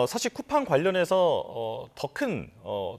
사실 쿠팡 관련해서 더 큰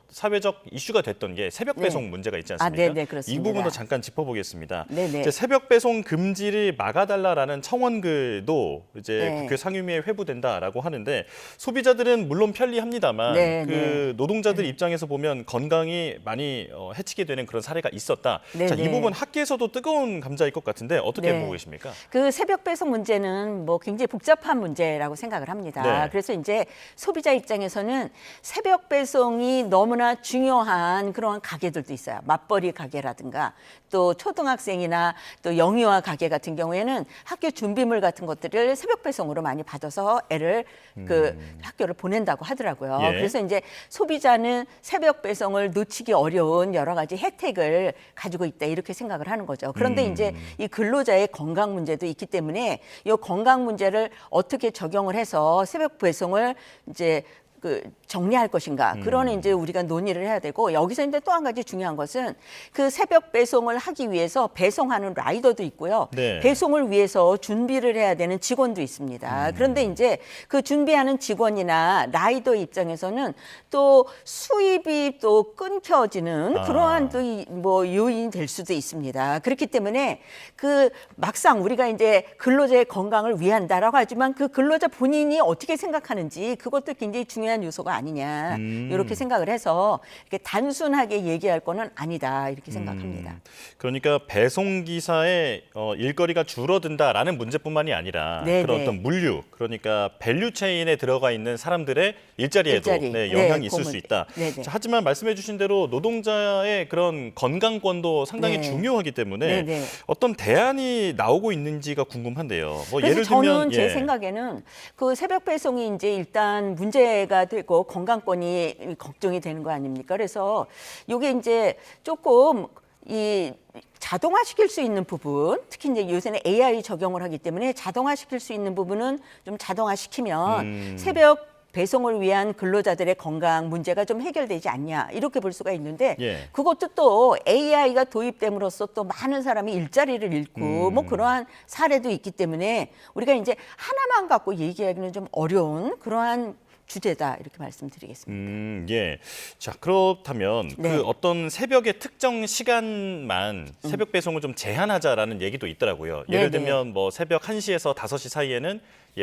사회적 이슈가 됐던 게 새벽 배송 네. 문제가 있지 아, 않습니까? 네네, 그렇습니다. 이 부분도 잠깐 짚어보겠습니다. 네네. 이제 새벽 배송 금지를 막아달라라는 청원글도 이제 네. 국회 상임위에 회부된다라고 하는데 소비자들은 물론 편리합니다만 네, 그 네. 노동자들 입장에서 보면 건강이 많이 해치게 되는 그런 사례가 있었다. 네, 자, 이 네. 부분 학계에서도 뜨거운 감자일 것 같은데 어떻게 네. 보고 계십니까? 그 새벽 배송 문제는 뭐 굉장히 복잡한 문제라고 생각을 합니다. 네. 그래서 이제 소비자 입장에서는 새벽 배송이 너무나 중요한 그런 가게들도 있어요. 맞벌이 가게라든가 또 초등학생이나 또 영유아 가게 같은 경우에는 학교 준비물 같은 것들을 새벽 배송으로 많이 받아서 애를 그 학교를 보낸다고 하더라고요. 예. 그래서 이제 소비자는 새벽 배송을 놓치기 어려운 여러 가지 혜택을 가지고 있다 이렇게 생각을 하는 거죠. 그런데 이제 이 근로자의 건강 문제도 있기 때문에 이 건강 문제를 어떻게 적용을 해서 새벽 배송을 이제 그 정리할 것인가 그런 이제 우리가 논의를 해야 되고 여기서 이제 또 한 가지 중요한 것은 그 새벽 배송을 하기 위해서 배송하는 라이더도 있고요. 네. 배송을 위해서 준비를 해야 되는 직원도 있습니다. 그런데 이제 그 준비하는 직원이나 라이더 입장에서는 또 수입이 또 끊겨지는 그러한 또 뭐 요인이 될 수도 있습니다. 그렇기 때문에 그 막상 우리가 이제 근로자의 건강을 위한다라고 하지만 그 근로자 본인이 어떻게 생각하는지 그것도 굉장히 중요한 요소가 아니냐 이렇게 생각을 해서 이렇게 단순하게 얘기할 거는 아니다 이렇게 생각합니다. 그러니까 배송 기사의 일거리가 줄어든다라는 문제뿐만이 아니라 네네. 그런 어떤 물류, 그러니까 밸류 체인에 들어가 있는 사람들의 일자리에도 일자리. 네, 영향이 네, 있을 그 수 문제. 있다. 네네. 자, 하지만 말씀해주신 대로 노동자의 그런 건강권도 상당히 네. 중요하기 때문에 네네. 어떤 대안이 나오고 있는지가 궁금한데요. 뭐 그래서 예를 저는 들면 제 생각에는 그 새벽 배송이 이제 일단 문제가 되고 건강권이 걱정이 되는 거 아닙니까? 그래서 이게 이제 조금 이 자동화시킬 수 있는 부분, 특히 이제 요새는 AI 적용을 하기 때문에 자동화시킬 수 있는 부분은 좀 자동화시키면 새벽 배송을 위한 근로자들의 건강 문제가 좀 해결되지 않냐 이렇게 볼 수가 있는데 예. 그것도 또 AI가 도입됨으로써 또 많은 사람이 일자리를 잃고 뭐 그러한 사례도 있기 때문에 우리가 이제 하나만 갖고 얘기하기는 좀 어려운 그러한 주제다 이렇게 말씀드리겠습니다. 예. 자, 그렇다면 네. 그 어떤 새벽의 특정 시간만 새벽 배송을 좀 제한하자라는 얘기도 있더라고요. 예를 네네. 들면 뭐 새벽 1시에서 5시 사이에는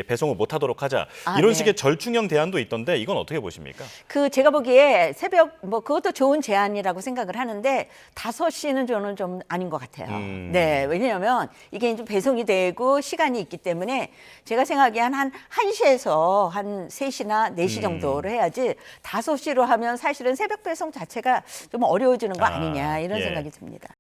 배송을 못 하도록 하자. 아, 이런 네. 식의 절충형 대안도 있던데 이건 어떻게 보십니까? 그 제가 보기에 새벽 뭐 그것도 좋은 제안이라고 생각을 하는데 5시는 저는 좀 아닌 것 같아요. 네, 왜냐하면 이게 이제 배송이 되고 시간이 있기 때문에 제가 생각하기엔 한 1시에서 한 3시나 4시 정도로 해야지 5시로 하면 사실은 새벽 배송 자체가 좀 어려워지는 거 아니냐 이런 예. 생각이 듭니다.